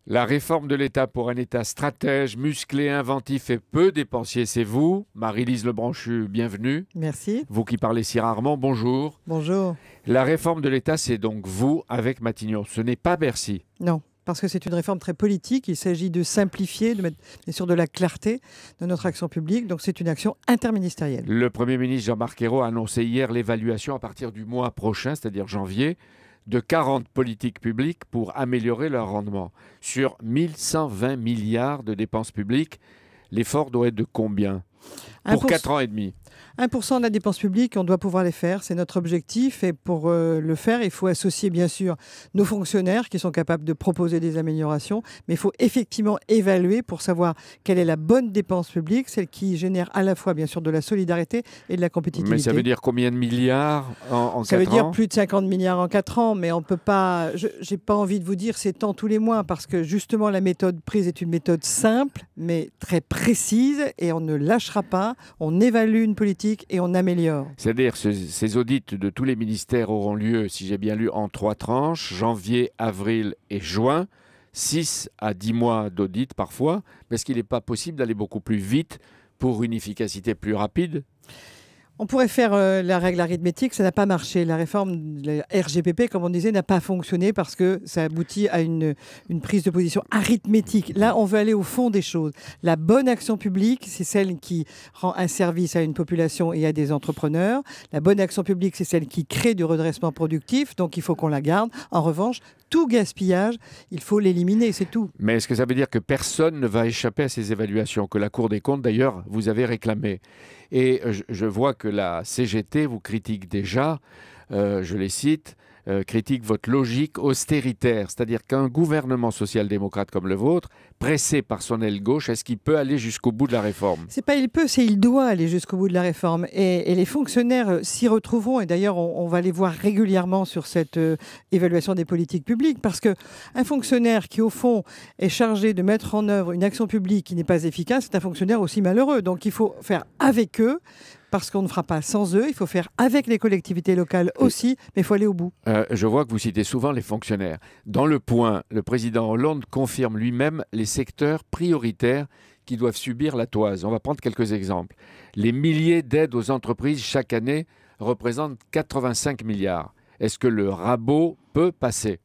La réforme de l'État pour un État stratège, musclé, inventif et peu dépensier, c'est vous. Marie-Lise Lebranchu, bienvenue. Merci. Vous qui parlez si rarement, bonjour. Bonjour. La réforme de l'État, c'est donc vous avec Matignon. Ce n'est pas Bercy. Non, parce que c'est une réforme très politique. Il s'agit de simplifier, de mettre bien sûr de la clarté dans notre action publique. Donc c'est une action interministérielle. Le Premier ministre Jean-Marc Ayrault a annoncé hier l'évaluation à partir du mois prochain, c'est-à-dire janvier, de 40 politiques publiques pour améliorer leur rendement. Sur 1120 milliards de dépenses publiques, l'effort doit être de combien pour 4 ans et demi? 1% de la dépense publique, on doit pouvoir les faire. C'est notre objectif. Et pour le faire, il faut associer bien sûr nos fonctionnaires qui sont capables de proposer des améliorations. Mais il faut effectivement évaluer pour savoir quelle est la bonne dépense publique, celle qui génère à la fois bien sûr de la solidarité et de la compétitivité. Mais ça veut dire combien de milliards en 4 ans? Ça veut dire plus de 50 milliards en 4 ans. Mais on peut pas. Je n'ai pas envie de vous dire c'est tant tous les mois parce que justement la méthode prise est une méthode simple mais très précise et on ne lâchera pas. On évalue une politique et on améliore. C'est-à-dire ces audits de tous les ministères auront lieu, si j'ai bien lu, en 3 tranches, janvier, avril et juin, 6 à 10 mois d'audit parfois. Est-ce qu'il n'est pas possible d'aller beaucoup plus vite pour une efficacité plus rapide ? On pourrait faire la règle arithmétique, ça n'a pas marché. La réforme de la RGPP, comme on disait, n'a pas fonctionné parce que ça aboutit à une prise de position arithmétique. Là, on veut aller au fond des choses. La bonne action publique, c'est celle qui rend un service à une population et à des entrepreneurs. La bonne action publique, c'est celle qui crée du redressement productif, donc il faut qu'on la garde. En revanche, tout gaspillage, il faut l'éliminer, c'est tout. Mais est-ce que ça veut dire que personne ne va échapper à ces évaluations, que la Cour des comptes, d'ailleurs, vous avez réclamé? Et je vois que la CGT vous critique déjà, je les cite, critique votre logique austéritaire. C'est-à-dire qu'un gouvernement social-démocrate comme le vôtre, pressé par son aile gauche, est-ce qu'il peut aller jusqu'au bout de la réforme? C'est pas il peut, c'est il doit aller jusqu'au bout de la réforme. Et les fonctionnaires s'y retrouveront. Et d'ailleurs, on va les voir régulièrement sur cette évaluation des politiques publiques. Parce qu'un fonctionnaire qui, au fond, est chargé de mettre en œuvre une action publique qui n'est pas efficace, c'est un fonctionnaire aussi malheureux. Donc il faut faire avec eux. Parce qu'on ne fera pas sans eux, il faut faire avec les collectivités locales aussi, mais il faut aller au bout. Je vois que vous citez souvent les fonctionnaires. Dans Le Point, le président Hollande confirme lui-même les secteurs prioritaires qui doivent subir la toise. On va prendre quelques exemples. Les milliers d'aides aux entreprises chaque année représentent 85 milliards. Est-ce que le rabot peut passer?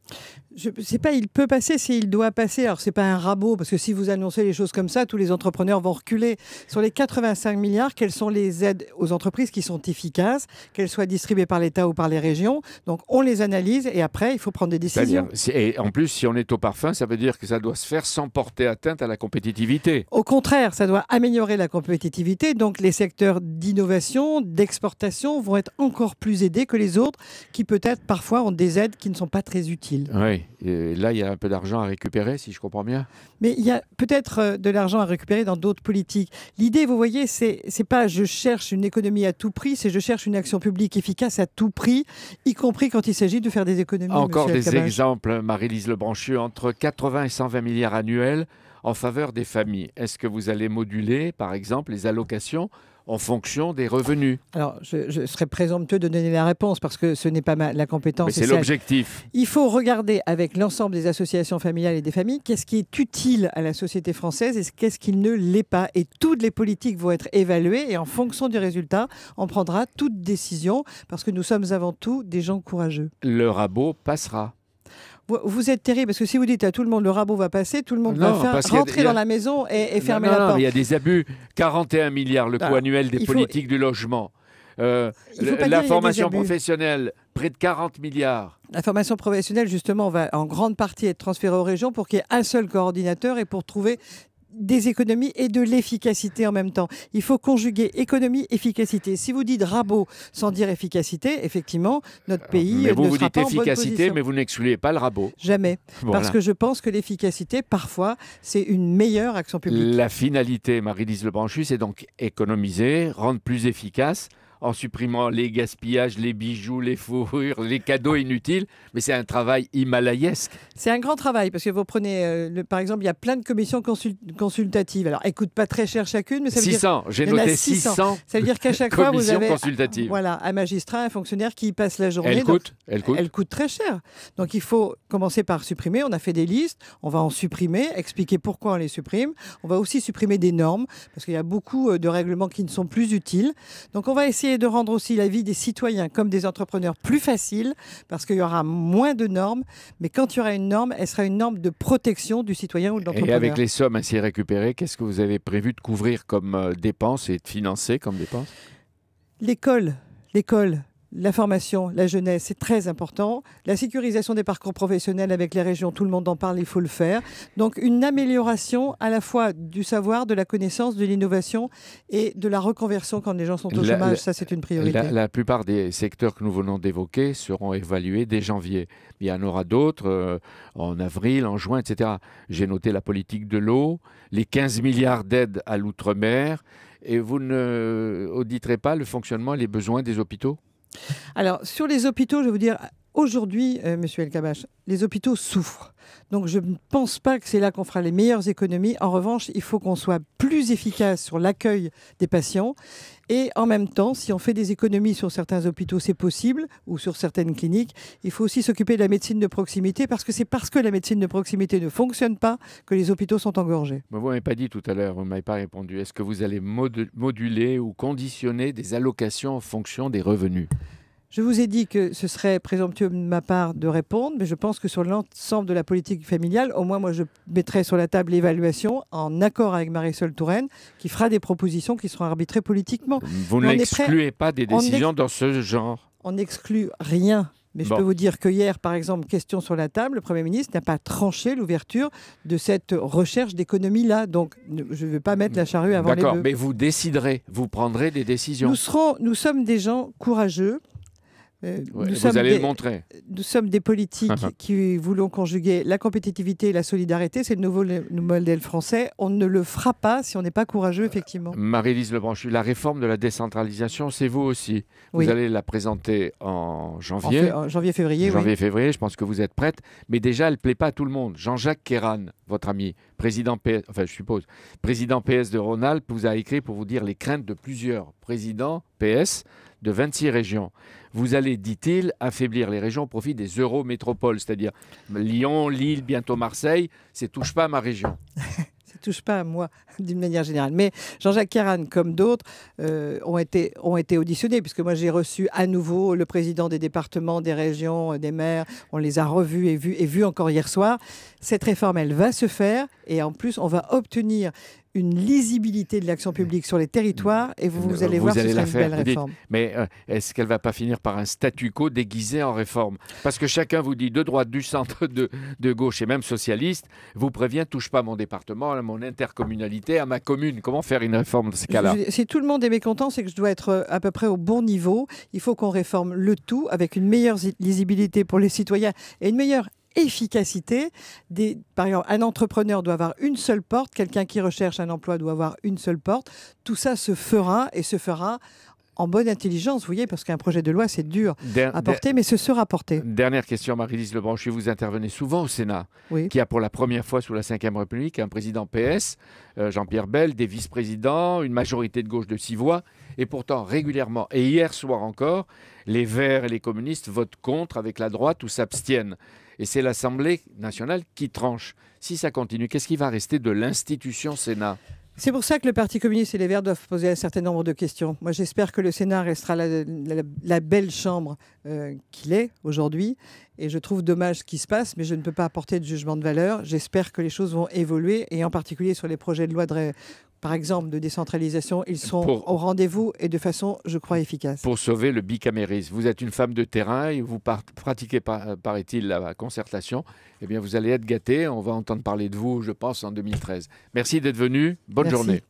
C'est pas il peut passer, c'est il doit passer. Alors c'est pas un rabot, parce que si vous annoncez les choses comme ça, tous les entrepreneurs vont reculer. Sur les 85 milliards, quelles sont les aides aux entreprises qui sont efficaces, qu'elles soient distribuées par l'État ou par les régions? Donc on les analyse et après il faut prendre des décisions. Et en plus, si on est au parfum, ça veut dire que ça doit se faire sans porter atteinte à la compétitivité. Au contraire, ça doit améliorer la compétitivité. Donc les secteurs d'innovation, d'exportation vont être encore plus aidés que les autres qui peut-être parfois ont des aides qui ne sont pas très utiles. Oui. Et là, il y a un peu d'argent à récupérer, si je comprends bien. Mais il y a peut-être de l'argent à récupérer dans d'autres politiques. L'idée, vous voyez, c'est pas je cherche une économie à tout prix, c'est je cherche une action publique efficace à tout prix, y compris quand il s'agit de faire des économies. Encore des exemples, Marie-Lise Lebranchu, entre 80 et 120 milliards annuels en faveur des familles. Est-ce que vous allez moduler, par exemple, les allocations en fonction des revenus? Alors, je serais présomptueux de donner la réponse parce que ce n'est pas la compétence. Mais c'est l'objectif. Il faut regarder avec l'ensemble des associations familiales et des familles qu'est-ce qui est utile à la société française et qu'est-ce qui ne l'est pas. Et toutes les politiques vont être évaluées et en fonction du résultat, on prendra toute décision parce que nous sommes avant tout des gens courageux. Le rabot passera. Vous êtes terrible parce que si vous dites à tout le monde le rabot va passer, tout le monde va rentrer dans la maison et fermer la porte. Il y a des abus. 41 milliards le coût annuel des politiques du logement. La formation professionnelle, près de 40 milliards. La formation professionnelle, justement, va en grande partie être transférée aux régions pour qu'il y ait un seul coordinateur et pour trouver des économies et de l'efficacité en même temps. Il faut conjuguer économie, efficacité. Si vous dites rabot sans dire efficacité, effectivement, notre pays ne sera pas en bonne position. Mais vous dites efficacité, mais vous n'excluez pas le rabot. Jamais. Voilà. Parce que je pense que l'efficacité, parfois, c'est une meilleure action publique. La finalité, Marie-Lise Lebranchu, c'est donc économiser, rendre plus efficace en supprimant les gaspillages, les bijoux, les fourrures, les cadeaux inutiles, mais c'est un travail himalayesque. C'est un grand travail parce que vous prenez, par exemple, il y a plein de commissions consultatives. Alors, elles ne coûtent pas très cher chacune, mais ça veut 600, j'ai noté 600. Ça veut dire qu'à chaque fois, vous avez voilà, un magistrat, un fonctionnaire qui passe la journée. Elle coûte très cher. Donc, il faut commencer par supprimer. On a fait des listes, on va en supprimer, expliquer pourquoi on les supprime. On va aussi supprimer des normes parce qu'il y a beaucoup de règlements qui ne sont plus utiles. Donc, on va essayer de rendre aussi la vie des citoyens comme des entrepreneurs plus facile parce qu'il y aura moins de normes. Mais quand il y aura une norme, elle sera une norme de protection du citoyen ou de l'entrepreneur. Et avec les sommes ainsi récupérées, qu'est-ce que vous avez prévu de couvrir comme dépenses et de financer comme dépenses? L'école, la formation, la jeunesse, c'est très important. La sécurisation des parcours professionnels avec les régions, tout le monde en parle, il faut le faire. Donc une amélioration à la fois du savoir, de la connaissance, de l'innovation et de la reconversion quand les gens sont au chômage. Ça, c'est une priorité. La plupart des secteurs que nous venons d'évoquer seront évalués dès janvier. Il y en aura d'autres en avril, en juin, etc. J'ai noté la politique de l'eau, les 15 milliards d'aides à l'outre-mer. Et vous ne auditerez pas le fonctionnement et les besoins des hôpitaux? Alors, sur les hôpitaux, je vais vous dire, aujourd'hui, Monsieur El-Kabach, les hôpitaux souffrent. Donc, je ne pense pas que c'est là qu'on fera les meilleures économies. En revanche, il faut qu'on soit plus efficace sur l'accueil des patients. Et en même temps, si on fait des économies sur certains hôpitaux, c'est possible, ou sur certaines cliniques, il faut aussi s'occuper de la médecine de proximité, parce que c'est parce que la médecine de proximité ne fonctionne pas que les hôpitaux sont engorgés. Mais vous ne m'avez pas dit tout à l'heure, vous ne m'avez pas répondu. Est-ce que vous allez moduler ou conditionner des allocations en fonction des revenus? Je vous ai dit que ce serait présomptueux de ma part de répondre, mais je pense que sur l'ensemble de la politique familiale, au moins moi je mettrai sur la table l'évaluation en accord avec Marisol Touraine, qui fera des propositions qui seront arbitrées politiquement. Vous n'excluez pas des décisions dans ce genre? On n'exclut rien. Mais je peux vous dire que hier, par exemple, question sur la table, le Premier ministre n'a pas tranché l'ouverture de cette recherche d'économie-là. Donc, je ne vais pas mettre la charrue avant les bœufs. D'accord, mais vous déciderez, vous prendrez des décisions. Nous sommes des gens courageux. Vous allez le montrer. Nous sommes des politiques qui voulons conjuguer la compétitivité et la solidarité. C'est le nouveau modèle français. On ne le fera pas si on n'est pas courageux, effectivement. Marie-Lise Lebranchu, la réforme de la décentralisation, c'est vous aussi. Vous allez la présenter en janvier. En janvier-février, Janvier-février, je pense que vous êtes prête. Mais déjà, elle ne plaît pas à tout le monde. Jean-Jacques Kéran, votre ami, président PS, enfin je suppose, président PS de Rhône-Alpes, vous a écrit pour vous dire les craintes de plusieurs présidents PS de 26 régions. Vous allez, dit-il, affaiblir les régions au profit des eurométropoles, c'est-à-dire Lyon, Lille, bientôt Marseille. Ça ne touche pas à ma région. Ça ne touche pas à moi, d'une manière générale. Mais Jean-Jacques Kéran, comme d'autres, ont été auditionnés, puisque moi j'ai reçu à nouveau le président des départements, des régions, des maires. On les a revus et vus encore hier soir. Cette réforme, elle va se faire. Et en plus, on va obtenir une lisibilité de l'action publique sur les territoires et vous allez voir, ce sera une belle réforme. Mais est-ce qu'elle ne va pas finir par un statu quo déguisé en réforme? Parce que chacun vous dit, de droite, du centre, de gauche et même socialiste, vous prévient, touche pas à mon département, à mon intercommunalité, à ma commune. Comment faire une réforme dans ces cas-là? Si tout le monde est mécontent, c'est que je dois être à peu près au bon niveau. Il faut qu'on réforme le tout avec une meilleure lisibilité pour les citoyens et une meilleure efficacité. Par exemple, un entrepreneur doit avoir une seule porte, quelqu'un qui recherche un emploi doit avoir une seule porte. Tout ça se fera et se fera en bonne intelligence, vous voyez, parce qu'un projet de loi, c'est dur à porter, mais ce sera porté. Dernière question, Marie-Lise Lebranchu, vous intervenez souvent au Sénat, qui a pour la première fois sous la Ve République un président PS, Jean-Pierre Bel, des vice-présidents, une majorité de gauche de 6 voix, et pourtant régulièrement, et hier soir encore, les Verts et les communistes votent contre avec la droite ou s'abstiennent. Et c'est l'Assemblée nationale qui tranche. Si ça continue, qu'est-ce qui va rester de l'institution Sénat ? C'est pour ça que le Parti communiste et les Verts doivent poser un certain nombre de questions. Moi, j'espère que le Sénat restera la belle chambre qu'il est aujourd'hui. Et je trouve dommage ce qui se passe, mais je ne peux pas apporter de jugement de valeur. J'espère que les choses vont évoluer, et en particulier sur les projets de loi par exemple, de décentralisation, ils sont au rendez-vous et de façon, je crois, efficace. Pour sauver le bicamérisme. Vous êtes une femme de terrain et vous pratiquez, paraît-il, la concertation. Eh bien, vous allez être gâtée. On va entendre parler de vous, je pense, en 2013. Merci d'être venu. Bonne journée.